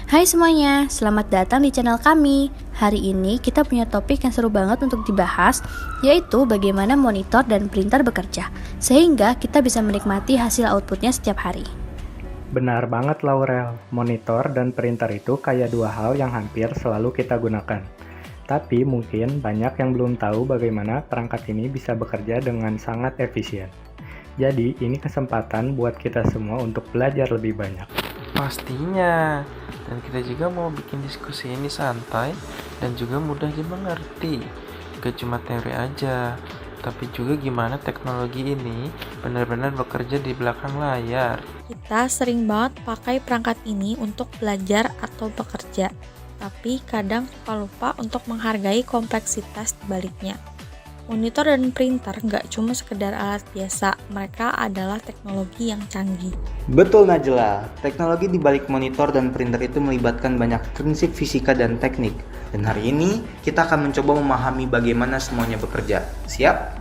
Hai semuanya, selamat datang di channel kami. Hari ini kita punya topik yang seru banget untuk dibahas, yaitu bagaimana monitor dan printer bekerja, sehingga kita bisa menikmati hasil outputnya setiap hari. Benar banget Laurel, monitor dan printer itu kayak dua hal yang hampir selalu kita gunakan. Tapi mungkin banyak yang belum tahu bagaimana perangkat ini bisa bekerja dengan sangat efisien. Jadi ini kesempatan buat kita semua untuk belajar lebih banyak. Pastinya, dan kita juga mau bikin diskusi ini santai dan juga mudah dimengerti. Gak cuma teori aja, tapi juga gimana teknologi ini benar-benar bekerja di belakang layar. Kita sering banget pakai perangkat ini untuk belajar atau bekerja, tapi kadang suka lupa untuk menghargai kompleksitas di baliknya. Monitor dan printer nggak cuma sekedar alat biasa, mereka adalah teknologi yang canggih. Betul Najla, teknologi di balik monitor dan printer itu melibatkan banyak prinsip fisika dan teknik. Dan hari ini kita akan mencoba memahami bagaimana semuanya bekerja. Siap?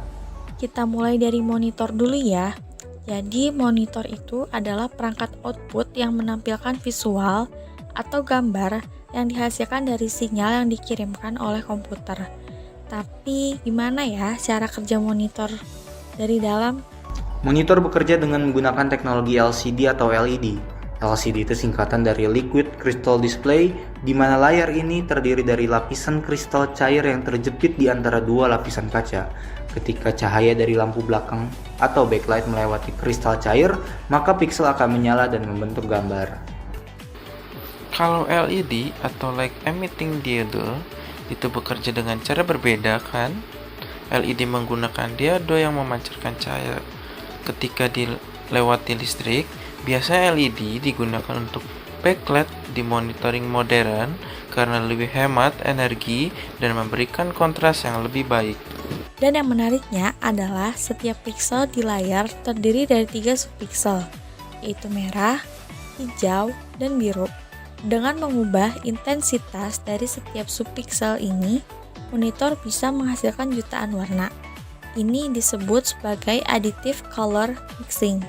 Kita mulai dari monitor dulu ya. Jadi monitor itu adalah perangkat output yang menampilkan visual atau gambar yang dihasilkan dari sinyal yang dikirimkan oleh komputer. Tapi gimana ya cara kerja monitor dari dalam? Monitor bekerja dengan menggunakan teknologi LCD atau LED. LCD itu singkatan dari Liquid Crystal Display, di mana layar ini terdiri dari lapisan kristal cair yang terjepit di antara dua lapisan kaca. Ketika cahaya dari lampu belakang atau backlight melewati kristal cair, maka piksel akan menyala dan membentuk gambar. Kalau LED atau light emitting diode itu bekerja dengan cara berbeda kan? LED menggunakan diodo yang memancarkan cahaya. Ketika dilewati listrik, biasanya LED digunakan untuk backlight di monitoring modern karena lebih hemat energi dan memberikan kontras yang lebih baik. Dan yang menariknya adalah setiap piksel di layar terdiri dari 3 subpiksel, yaitu merah, hijau, dan biru. Dengan mengubah intensitas dari setiap subpiksel ini, monitor bisa menghasilkan jutaan warna. Ini disebut sebagai additive color mixing,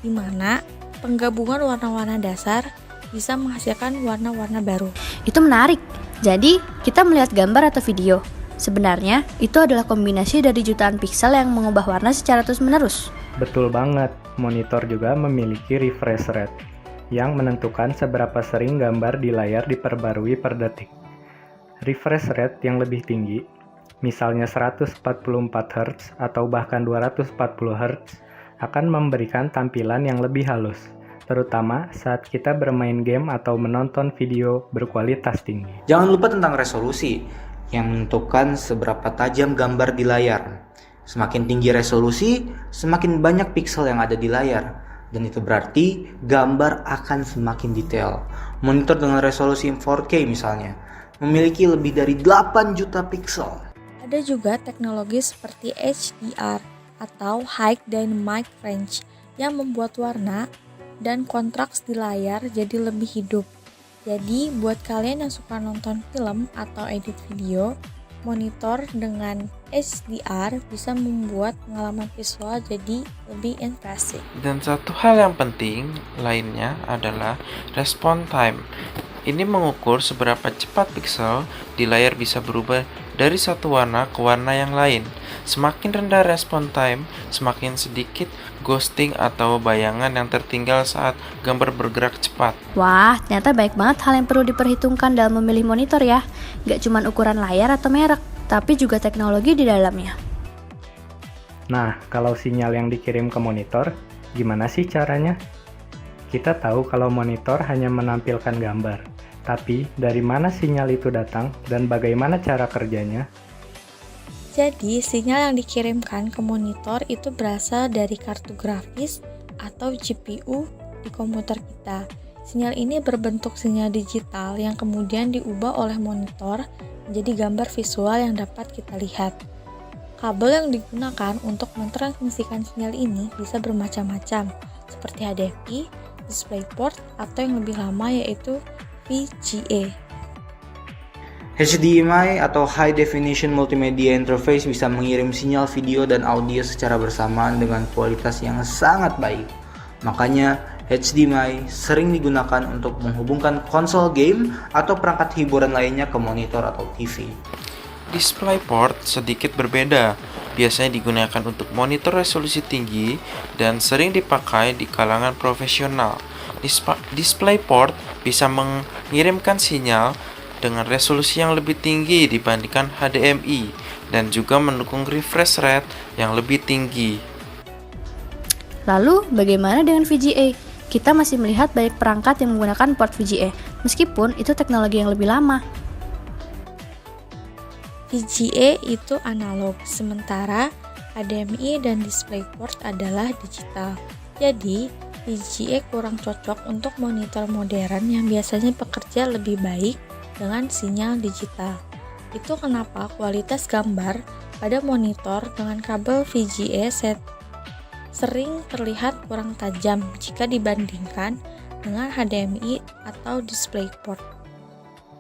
di mana penggabungan warna-warna dasar bisa menghasilkan warna-warna baru. Itu menarik. Jadi, kita melihat gambar atau video. Sebenarnya, itu adalah kombinasi dari jutaan piksel yang mengubah warna secara terus-menerus. Betul banget, monitor juga memiliki refresh rate yang menentukan seberapa sering gambar di layar diperbarui per detik. Refresh rate yang lebih tinggi, misalnya 144 Hz atau bahkan 240 Hz, akan memberikan tampilan yang lebih halus, terutama saat kita bermain game atau menonton video berkualitas tinggi. Jangan lupa tentang resolusi, yang menentukan seberapa tajam gambar di layar. Semakin tinggi resolusi, semakin banyak piksel yang ada di layar. Dan itu berarti gambar akan semakin detail. Monitor dengan resolusi 4K misalnya, memiliki lebih dari 8 juta piksel. Ada juga teknologi seperti HDR atau High Dynamic Range yang membuat warna dan kontras di layar jadi lebih hidup. Jadi buat kalian yang suka nonton film atau edit video, monitor dengan HDR bisa membuat pengalaman visual jadi lebih impresif. Dan satu hal yang penting lainnya adalah response time. Ini mengukur seberapa cepat piksel di layar bisa berubah dari satu warna ke warna yang lain. Semakin rendah response time, semakin sedikit ghosting atau bayangan yang tertinggal saat gambar bergerak cepat. Wah, ternyata banyak banget hal yang perlu diperhitungkan dalam memilih monitor ya. Gak cuma ukuran layar atau merek, tapi juga teknologi di dalamnya. Nah, kalau sinyal yang dikirim ke monitor, gimana sih caranya? Kita tahu kalau monitor hanya menampilkan gambar, tapi dari mana sinyal itu datang dan bagaimana cara kerjanya? Jadi, sinyal yang dikirimkan ke monitor itu berasal dari kartu grafis atau GPU di komputer kita. Sinyal ini berbentuk sinyal digital yang kemudian diubah oleh monitor menjadi gambar visual yang dapat kita lihat. Kabel yang digunakan untuk mentransmisikan sinyal ini bisa bermacam-macam, seperti HDMI, DisplayPort, atau yang lebih lama yaitu VGA. HDMI atau High Definition Multimedia Interface bisa mengirim sinyal video dan audio secara bersamaan dengan kualitas yang sangat baik. Makanya HDMI sering digunakan untuk menghubungkan konsol game atau perangkat hiburan lainnya ke monitor atau TV. DisplayPort sedikit berbeda, biasanya digunakan untuk monitor resolusi tinggi dan sering dipakai di kalangan profesional. DisplayPort bisa mengirimkan sinyal dengan resolusi yang lebih tinggi dibandingkan HDMI dan juga mendukung refresh rate yang lebih tinggi. Lalu, bagaimana dengan VGA? Kita masih melihat banyak perangkat yang menggunakan port VGA, meskipun itu teknologi yang lebih lama. VGA itu analog, sementara HDMI dan DisplayPort adalah digital. Jadi, VGA kurang cocok untuk monitor modern yang biasanya bekerja lebih baik dengan sinyal digital. Itu kenapa kualitas gambar pada monitor dengan kabel VGA sering terlihat kurang tajam jika dibandingkan dengan HDMI atau DisplayPort.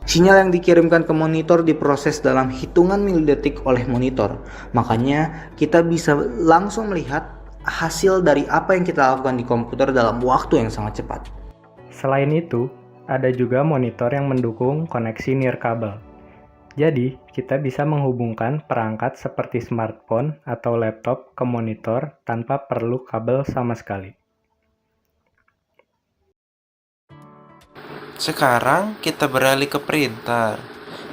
Sinyal yang dikirimkan ke monitor diproses dalam hitungan milidetik oleh monitor. Makanya kita bisa langsung melihat hasil dari apa yang kita lakukan di komputer dalam waktu yang sangat cepat. Selain itu, ada juga monitor yang mendukung koneksi nirkabel. Jadi, kita bisa menghubungkan perangkat seperti smartphone atau laptop ke monitor tanpa perlu kabel sama sekali. Sekarang kita beralih ke printer.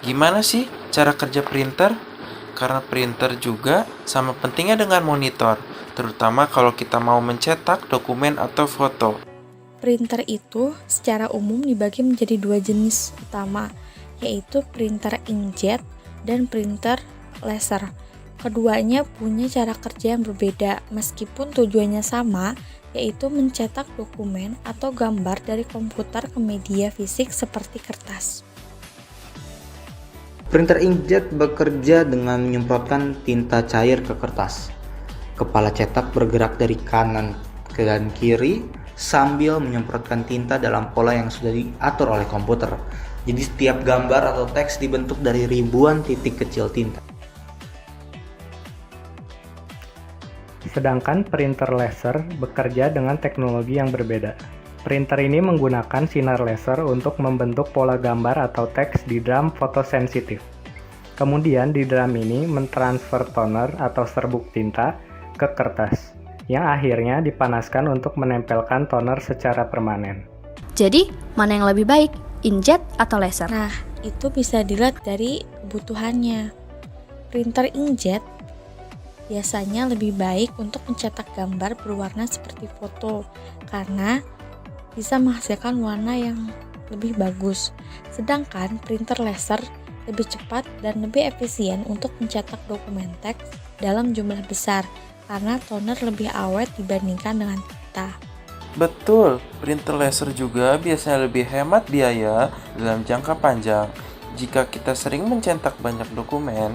Gimana sih cara kerja printer? Karena printer juga sama pentingnya dengan monitor, terutama kalau kita mau mencetak dokumen atau foto. Printer itu secara umum dibagi menjadi dua jenis utama, yaitu printer inkjet dan printer laser. Keduanya punya cara kerja yang berbeda, meskipun tujuannya sama, yaitu mencetak dokumen atau gambar dari komputer ke media fisik seperti kertas. Printer inkjet bekerja dengan menyemprotkan tinta cair ke kertas. Kepala cetak bergerak dari kanan ke dan kiri sambil menyemprotkan tinta dalam pola yang sudah diatur oleh komputer. Jadi setiap gambar atau teks dibentuk dari ribuan titik kecil tinta. Sedangkan printer laser bekerja dengan teknologi yang berbeda. Printer ini menggunakan sinar laser untuk membentuk pola gambar atau teks di drum fotosensitif. Kemudian di drum ini mentransfer toner atau serbuk tinta ke kertas, yang akhirnya dipanaskan untuk menempelkan toner secara permanen. Jadi, mana yang lebih baik, inkjet atau laser? Nah, itu bisa dilihat dari kebutuhannya. Printer inkjet biasanya lebih baik untuk mencetak gambar berwarna seperti foto, karena bisa menghasilkan warna yang lebih bagus. Sedangkan printer laser lebih cepat dan lebih efisien untuk mencetak dokumen teks dalam jumlah besar, karena toner lebih awet dibandingkan dengan tinta. Betul, printer laser juga biasanya lebih hemat biaya dalam jangka panjang jika kita sering mencetak banyak dokumen.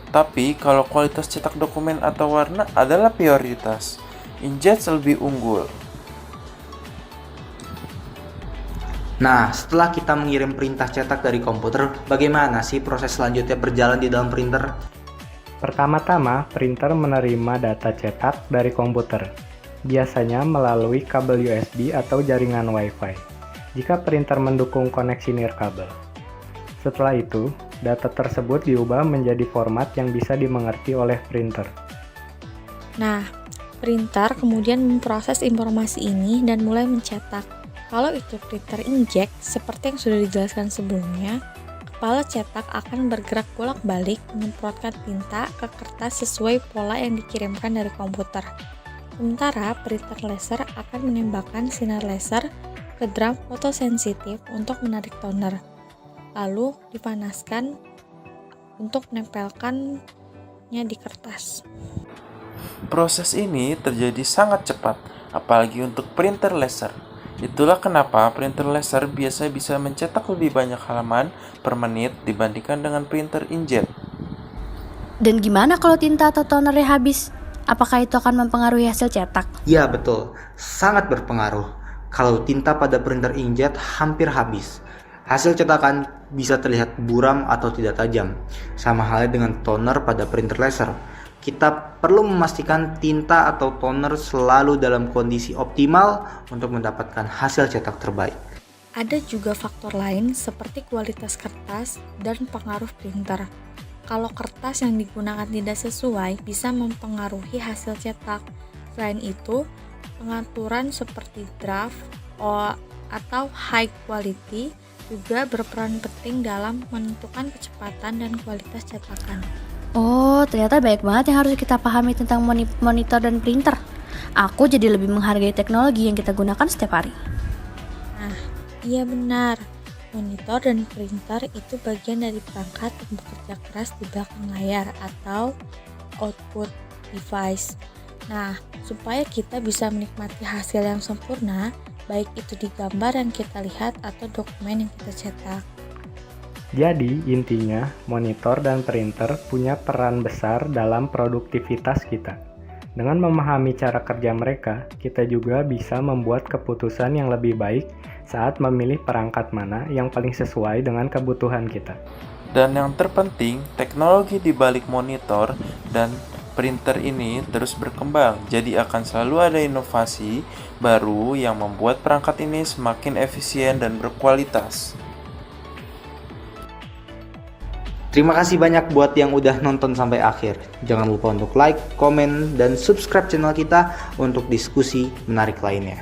Tapi kalau kualitas cetak dokumen atau warna adalah prioritas, inkjet lebih unggul. Nah, setelah kita mengirim perintah cetak dari komputer, bagaimana sih proses selanjutnya berjalan di dalam printer? Pertama-tama, printer menerima data cetak dari komputer, biasanya melalui kabel USB atau jaringan Wi-Fi, jika printer mendukung koneksi nirkabel. Setelah itu, data tersebut diubah menjadi format yang bisa dimengerti oleh printer. Nah, printer kemudian memproses informasi ini dan mulai mencetak. Kalau itu printer inkjet, seperti yang sudah dijelaskan sebelumnya, kepala cetak akan bergerak bolak-balik menyemprotkan tinta ke kertas sesuai pola yang dikirimkan dari komputer. Sementara printer laser akan menembakkan sinar laser ke drum fotosensitif untuk menarik toner, lalu dipanaskan untuk menempelkannya di kertas. Proses ini terjadi sangat cepat, apalagi untuk printer laser. Itulah kenapa printer laser biasa bisa mencetak lebih banyak halaman per menit dibandingkan dengan printer inkjet. Dan gimana kalau tinta atau tonernya habis? Apakah itu akan mempengaruhi hasil cetak? Ya betul, sangat berpengaruh. Kalau tinta pada printer inkjet hampir habis, hasil cetakan bisa terlihat buram atau tidak tajam. Sama halnya dengan toner pada printer laser. kita perlu memastikan tinta atau toner selalu dalam kondisi optimal untuk mendapatkan hasil cetak terbaik. Ada juga faktor lain seperti kualitas kertas dan pengaruh printer. Kalau kertas yang digunakan tidak sesuai bisa mempengaruhi hasil cetak. Selain itu, pengaturan seperti draft atau high quality juga berperan penting dalam menentukan kecepatan dan kualitas cetakan. Oh, ternyata banyak banget yang harus kita pahami tentang monitor dan printer. Aku jadi lebih menghargai teknologi yang kita gunakan setiap hari. Nah, iya benar. Monitor dan printer itu bagian dari perangkat yang bekerja keras di belakang layar atau output device. Nah, supaya kita bisa menikmati hasil yang sempurna, baik itu di gambar yang kita lihat atau dokumen yang kita cetak. Jadi, intinya, monitor dan printer punya peran besar dalam produktivitas kita. Dengan memahami cara kerja mereka, kita juga bisa membuat keputusan yang lebih baik saat memilih perangkat mana yang paling sesuai dengan kebutuhan kita. Dan yang terpenting, teknologi di balik monitor dan printer ini terus berkembang, jadi akan selalu ada inovasi baru yang membuat perangkat ini semakin efisien dan berkualitas. Terima kasih banyak buat yang udah nonton sampai akhir. Jangan lupa untuk like, komen, dan subscribe channel kita untuk diskusi menarik lainnya.